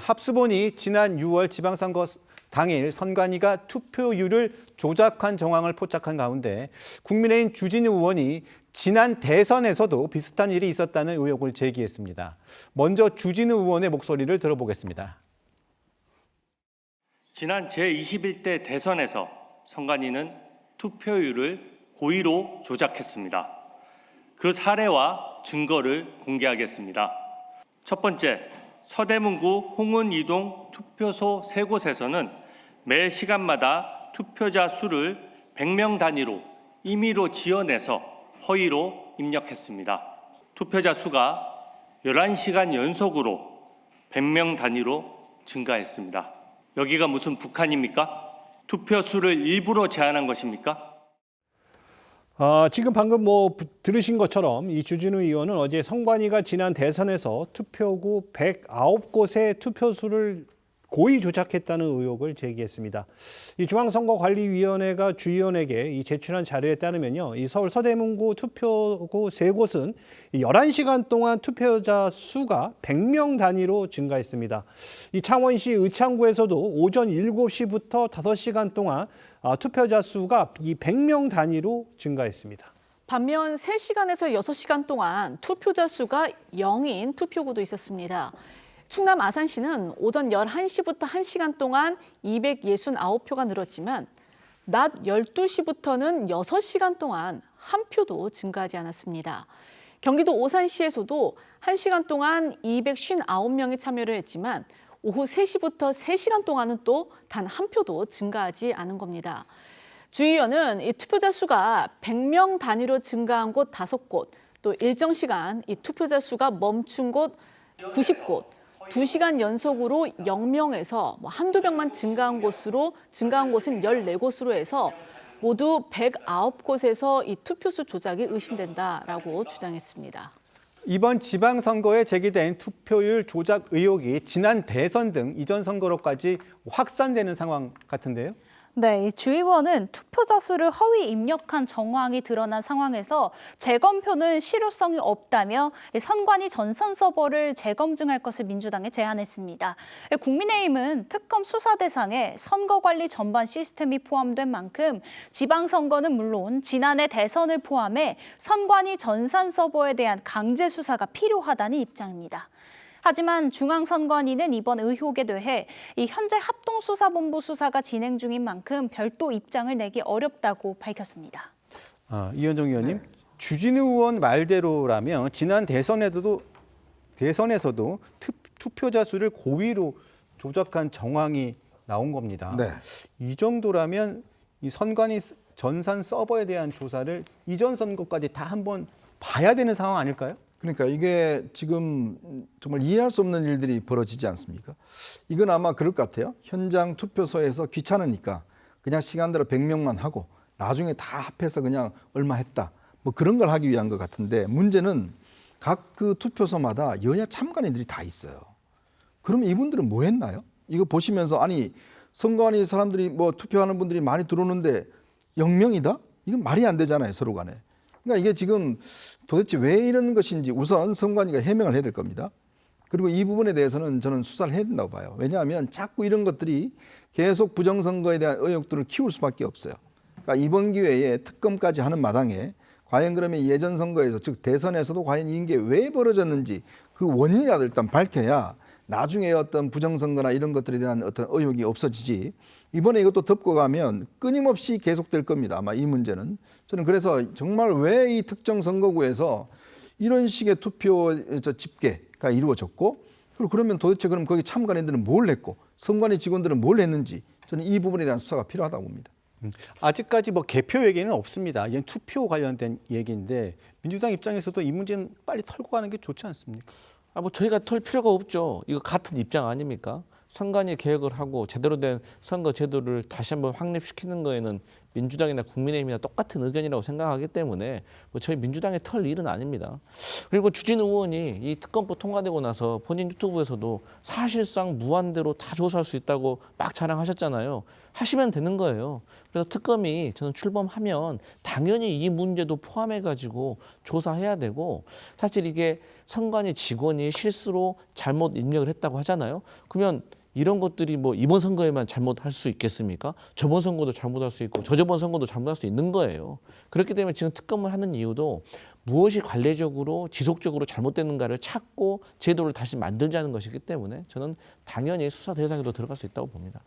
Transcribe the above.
합수본이 지난 6월 지방선거 당일 선관위가 투표율을 조작한 정황을 포착한 가운데 국민의힘 주진우 의원이 지난 대선에서도 비슷한 일이 있었다는 의혹을 제기했습니다. 먼저 주진우 의원의 목소리를 들어보겠습니다. 지난 제21대 대선에서 선관위는 투표율을 고의로 조작했습니다. 그 사례와 증거를 공개하겠습니다. 첫 번째, 서대문구 홍은이동 투표소 3곳에서는 매 시간마다 투표자 수를 100명 단위로 임의로 지어내서 허위로 입력했습니다. 투표자 수가 11시간 연속으로 100명 단위로 증가했습니다. 여기가 무슨 북한입니까? 투표 수를 일부러 제한한 것입니까? 지금 방금 들으신 것처럼 이 주진우 의원은 어제 선관위가 지난 대선에서 투표구 109곳의 투표수를 고의 조작했다는 의혹을 제기했습니다. 이 중앙선거관리위원회가 주의원에게 이 제출한 자료에 따르면요, 이 서울 서대문구 투표구 3곳은 11시간 동안 투표자 수가 100명 단위로 증가했습니다. 이 창원시 의창구에서도 오전 7시부터 5시간 동안 투표자 수가 이 100명 단위로 증가했습니다. 반면 3시간에서 6시간 동안 투표자 수가 0인 투표구도 있었습니다. 충남 아산시는 오전 11시부터 1시간 동안 269표가 늘었지만 낮 12시부터는 6시간 동안 한 표도 증가하지 않았습니다. 경기도 오산시에서도 1시간 동안 259명이 참여를 했지만 오후 3시부터 3시간 동안은 또 단 한 표도 증가하지 않은 겁니다. 주 의원은 이 투표자 수가 100명 단위로 증가한 곳 5곳, 또 일정 시간 이 투표자 수가 멈춘 곳 90곳, 2시간 연속으로 0명에서 한두 명만 증가한 곳은 14곳으로 해서 모두 109곳에서 이 투표수 조작이 의심된다라고 주장했습니다. 이번 지방선거에 제기된 투표율 조작 의혹이 지난 대선 등 이전 선거로까지 확산되는 상황 같은데요? 네, 이 주 의원은 투표자 수를 허위 입력한 정황이 드러난 상황에서 재검표는 실효성이 없다며 선관위 전산 서버를 재검증할 것을 민주당에 제안했습니다. 국민의힘은 특검 수사 대상에 선거관리 전반 시스템이 포함된 만큼 지방선거는 물론 지난해 대선을 포함해 선관위 전산 서버에 대한 강제 수사가 필요하다는 입장입니다. 하지만 중앙선관위는 이번 의혹에 대해 이 현재 합동수사본부 수사가 진행 중인 만큼 별도 입장을 내기 어렵다고 밝혔습니다. 이현정 의원님, 주진우 의원 말대로라면 지난 대선에서도 투표자 수를 고의로 조작한 정황이 나온 겁니다. 네. 이 정도라면 이 선관위 전산 서버에 대한 조사를 이전 선거까지 다 한번 봐야 되는 상황 아닐까요? 그러니까 이게 지금 정말 이해할 수 없는 일들이 벌어지지 않습니까? 이건 아마 그럴 것 같아요. 현장 투표소에서 귀찮으니까 그냥 시간대로 100명만 하고 나중에 다 합해서 그냥 얼마 했다. 뭐 그런 걸 하기 위한 것 같은데 문제는 각 그 투표소마다 여야 참관인들이 다 있어요. 그러면 이분들은 뭐 했나요? 이거 보시면서 아니 선관위 사람들이 뭐 투표하는 분들이 많이 들어오는데 0명이다? 이건 말이 안 되잖아요, 서로 간에. 그러니까 이게 지금 도대체 왜 이런 것인지 우선 선관위가 해명을 해야 될 겁니다. 그리고 이 부분에 대해서는 저는 수사를 해야 된다고 봐요. 왜냐하면 자꾸 이런 것들이 계속 부정선거에 대한 의혹들을 키울 수밖에 없어요. 그러니까 이번 기회에 특검까지 하는 마당에 과연 그러면 예전 선거에서 즉 대선에서도 과연 이런 게 왜 벌어졌는지 그 원인이라도 일단 밝혀야 나중에 어떤 부정선거나 이런 것들에 대한 어떤 의혹이 없어지지 이번에 이것도 덮고 가면 끊임없이 계속될 겁니다. 아마 이 문제는. 저는 그래서 정말 왜 이 특정 선거구에서 이런 식의 투표 집계가 이루어졌고 그리고 그러면 도대체 그럼 거기 참관인들은 뭘 했고 선관위 직원들은 뭘 했는지 저는 이 부분에 대한 수사가 필요하다고 봅니다. 아직까지 개표 얘기는 없습니다. 이제 투표 관련된 얘기인데 민주당 입장에서도 이 문제는 빨리 털고 가는 게 좋지 않습니까? 저희가 털 필요가 없죠. 이거 같은 입장 아닙니까? 선관위 개혁을 하고 제대로 된 선거 제도를 다시 한번 확립시키는 거에는 민주당이나 국민의힘이나 똑같은 의견이라고 생각하기 때문에 뭐 저희 민주당의 털 일은 아닙니다. 그리고 주진우 의원이 이 특검법 통과되고 나서 본인 유튜브에서도 사실상 무한대로 다 조사할 수 있다고 막 자랑하셨잖아요. 하시면 되는 거예요. 그래서 특검이 저는 출범하면 당연히 이 문제도 포함해가지고 조사해야 되고, 사실 이게 선관위 직원이 실수로 잘못 입력을 했다고 하잖아요. 그러면 이런 것들이 뭐 이번 선거에만 잘못할 수 있겠습니까? 저번 선거도 잘못할 수 있고 저저번 선거도 잘못할 수 있는 거예요. 그렇기 때문에 지금 특검을 하는 이유도 무엇이 관례적으로 지속적으로 잘못됐는가를 찾고 제도를 다시 만들자는 것이기 때문에 저는 당연히 수사 대상에도 들어갈 수 있다고 봅니다.